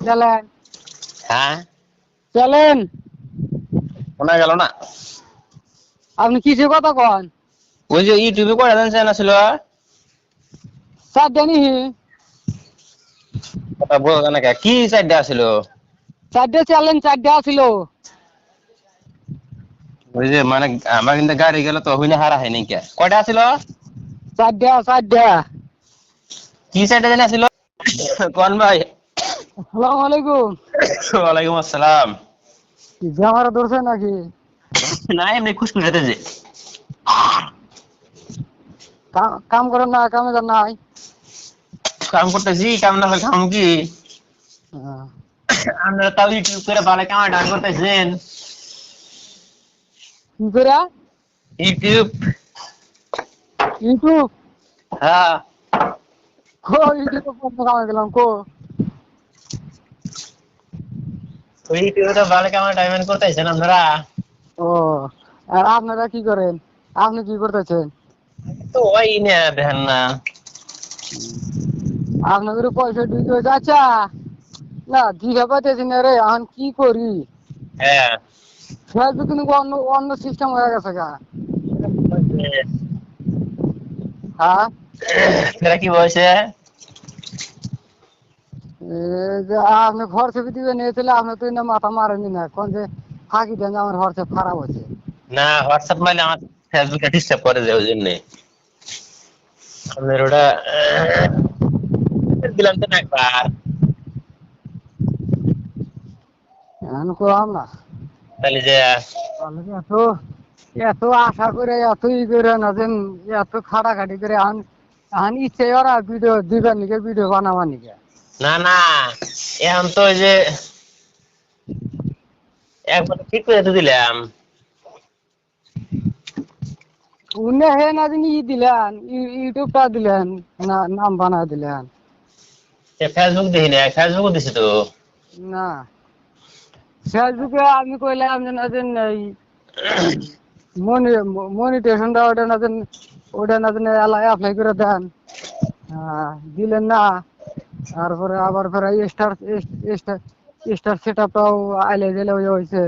চলেন হ্যাঁ চলেন। শোনা গেল না। আপনি কিসে কথা কন? ওই যে ইউটিউবে কয়টা চ্যানেল ছিল? চারটা নিহি, কথা বোঝা যায় না কে? কি চারটা ছিল? চারটে চ্যালেঞ্জ, চারটে আছিল। ওই যে মানে আমার কিন্তু গাড়ি গেল তো হইলে হারা হয় নাকি? কয়টা ছিল? চারটা চারটা। কি চারটা জানি ছিল? কোন ভাই? আসসালামু আলাইকুম। ওয়ালাইকুম আসসালাম। জামারা ধরছে নাকি? না এমনি খুশখুশ হতেছে। কাম করেন না, কামে যান নাই? কাম করতেছি, কাম না হলে খাম কি? হ্যাঁ। আপনারা তাও ইউটিউব করে ভালো কামাই টাকা করতেছেন। কি করে? ইউটিউব। ইউটিউব? হ্যাঁ কো ইউটিউবে কত কামাই গেলাম কো? ওই ইউটিউবে তো ভালো কামাই টাকা করতেছেন আপনারা। ও, আর আপনারা কি করেন? আপনি কি করতেছেন? তো ওই না দেখেন না। আপনাদের পয়সা ঢুকে যাচ্ছে না, দিঘা পাইতেছি না রে, এখন কি করি? হ্যাঁ ফেসবুক কিন্তু অন্য অন্য সিস্টেম হয়ে গেছে গা। হ্যাঁ, এরা কি বলছে? যে আপনি হোয়াটসঅ্যাপে দিবেন এসেলে আপনি তো না মাথা মারেনি না কোন যে ফাঁকি দেন যে আমার হোয়াটসঅ্যাপ খারাপ হচ্ছে। না হোয়াটসঅ্যাপ মানে আমার ফেসবুকে ডিস্টার্ব করে যায় ওই জন্যে। আপনার ওটা দিলাম তো না একবার। এখন করলাম না। তাহলে যে তাহলে কি এত এত আশা করে এত করে না যে এত খাটাখাটি করে এখন এখন ইচ্ছে ওরা ভিডিও দিবার নিকে ভিডিও বানাবার নিকে। না না এখন তো ওই যে একবার ঠিক করে তো দিলাম। উনি হে না যিনি দিলেন ইউটিউবটা দিলেন, না নাম বানা দিলেন। ফেসবুক দেখি না, ফেসবুক দিছি তো। না, ফেসবুকে আমি কইলাম যে না যে এই মনিটেশনটা ওটা না যেন অ্যাপ্লাই করে দেন। দিলেন না। তারপরে আবার ফের স্টার স্টার স্টার সেট আপটাও আইলে গেলে ওই হয়েছে।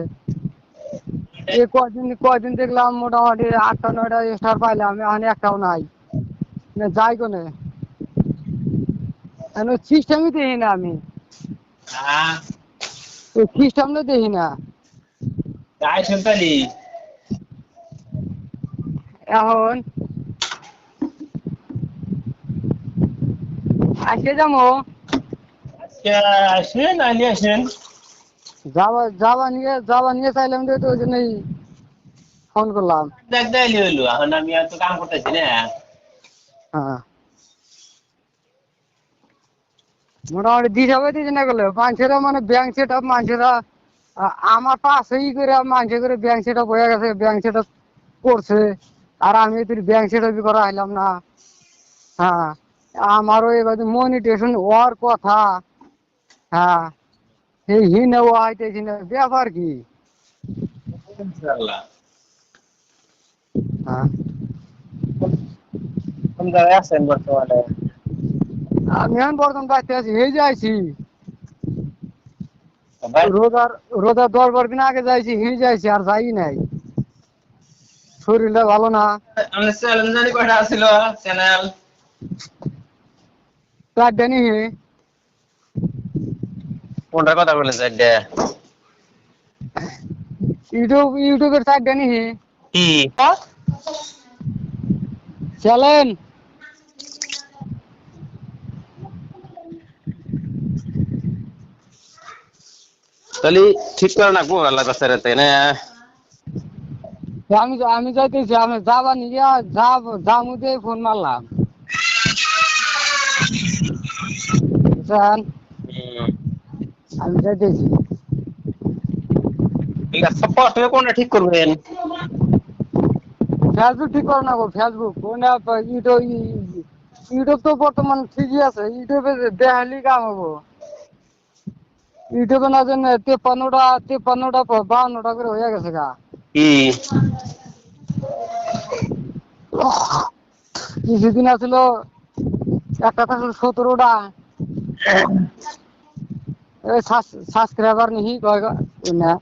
এই কদিন কদিন দেখলাম মোটামুটি 8টা 9টা স্টার পাইলাম, এখন একটাও নাই। যাই কোনে সিস্টেমই দেখি না আমি, হ্যাঁ সিস্টেমটা দেখি না। তাই শুনতালি। এখন আজকে যাবো, আজকে আসেন, আলি আসেন। যাবা নিয়ে চাইলাম যে তো ওই জন্যই ফোন করলাম। দেখ দেখালি হইলো, এখন আমি আর তো কাম করতেছি না। হ্যাঁ, মোটামুটি দিশা পাইতেছি না গেলে মানুষেরা মানে ব্যাংক সেট আপ মানুষেরা আমার পাশেই করে মানুষের করে ব্যাংক সেট আপ হয়ে গেছে, ব্যাংক সেট আপ করছে। আর আমি তোর ব্যাংক সেট আপই করা আইলাম না। হ্যাঁ, আমারও এবার মনিটেশন হওয়ার কথা। হ্যাঁ, সেই হিনে ও আইতেছি না, ব্যাপার কি? ইনশাআল্লাহ। হ্যাঁ, কোন জায়গায় আছেন বর্তমানে? আমি এখন বর্তমান বাঁচতে আছি, এই যাইছি ভাই রোজার রোজার 10 12 দিন আগে যাইছি, যাইছি আর যাই নাই, শরীরটা ভালো না। আমাদের চ্যানেল জানি কয়টা ছিল? চ্যানেল চারটা নিহি, কোনটার কথা বলেন চারটে? ইউটিউবের চারটা নিহি কি চ্যালেঞ্জ। তাহলে ঠিক করে না গো আল্লাহ কাছে তাই না? আমি আমি যাইতেছি, আমি যাবা নিয়ে যামুতে ফোন মারলাম, বুঝছেন? হুম, আমি যাইতেছি। ঠিক আছে প্রথমে কোনটা ঠিক করবেন? ফেসবুক ঠিক করো না গো, ফেসবুক কোনটা ইউটিউব, ইউটিউব তো বর্তমান ঠিকই আছে, ইউটিউবে দেখালি কাম হবো। ইউটিউবে না জানি 53টা 52টা করে হয়ে গেছে গা। কি কিছুদিন আছিল একটা থাকলো 17টা, সাবস্ক্রাইবার নিহি কয় না।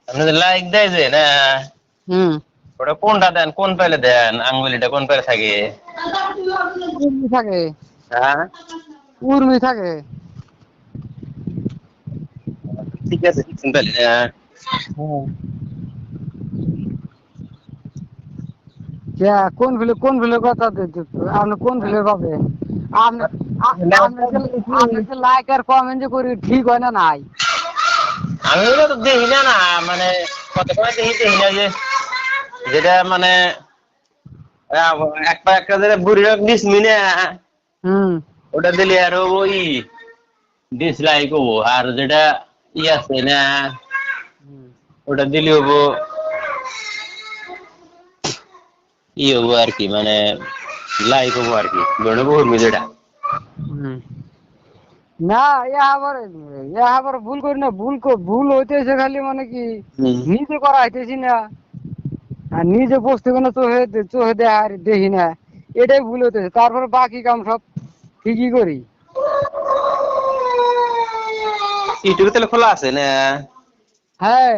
আপনাদের লাইক দেয় যে না, হুম, ওটা কোনটা দেন, কোন পেলে দেন, আঙ্গুলিটা কোন পেলে থাকে? উর্মি থাকে, হ্যাঁ, উর্মি থাকে। ঠিক আছে, ঠিক তাহলে না। হ্যাঁ, কোন ভুলের কথা আপনি কোন ভুলের পাবেন? আপনি আপনি যে লাইক আর কমেন্ট যে করি ঠিক হয় না নাই? আমি ওগুলো তো দেখি না, না মানে কত সময় দেখি, দেখি না যে যেটা মানে একটা একটা যেটা বুড়ি রক ডিসমিনে হুম, ওটা দিলে আর ওই ডিসলাইক হবো, আর যেটা ই আছে না ওটা দিলে হবো ই হবো আর কি, মানে লাইক হবো আর কি, ধরে বহু যেটা। হুম। না, আবার ভুল করি না, ভুল হইতেছে খালি মানে কি নিজে করা হইতেছি না, আর নিজে বস্তু কোনো চোখে দেখি না, এটাই ভুল হইতেছে। তারপরে বাকি কাম সব ঠিকই করি। ইউটিউব তাহলে খোলা আছে না? হ্যাঁ,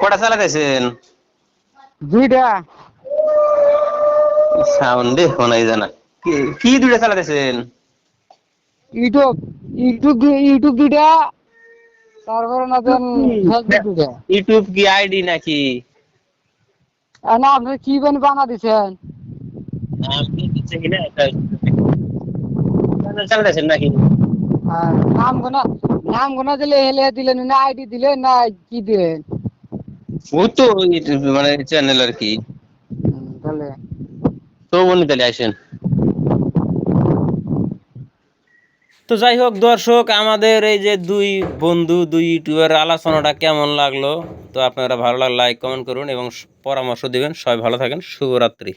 কটা চালাতেছেন? দুইটা। সাউন্ড দেখো নাই জানা, কি কি দুইটা চালাতেছেন? ইউটিউব ইউটিউব দুইটা, তারপরে না দেন ফেসবুক দুইটা। ইউটিউব কি আইডি নাকি? না, আপনি কি বানা দিছেন? আমি কিছু কিনা চালাতেছেন নাকি? আর নাম গোনা দিলে হেলে দিলেন না, আইডি দিলেন না, কি দিলেন? ও তো মানে চ্যানেল আর কি। তাহলে তো উনি তাহলে আসেন। তো যাই হোক দর্শক, আমাদের এই যে দুই বন্ধু, দুই ইউটিউবের আলোচনাটা কেমন লাগলো? তো আপনারা ভালো লাগলে লাইক কমেন্ট করুন এবং পরামর্শ দিবেন। সবাই ভালো থাকেন, শুভরাত্রি।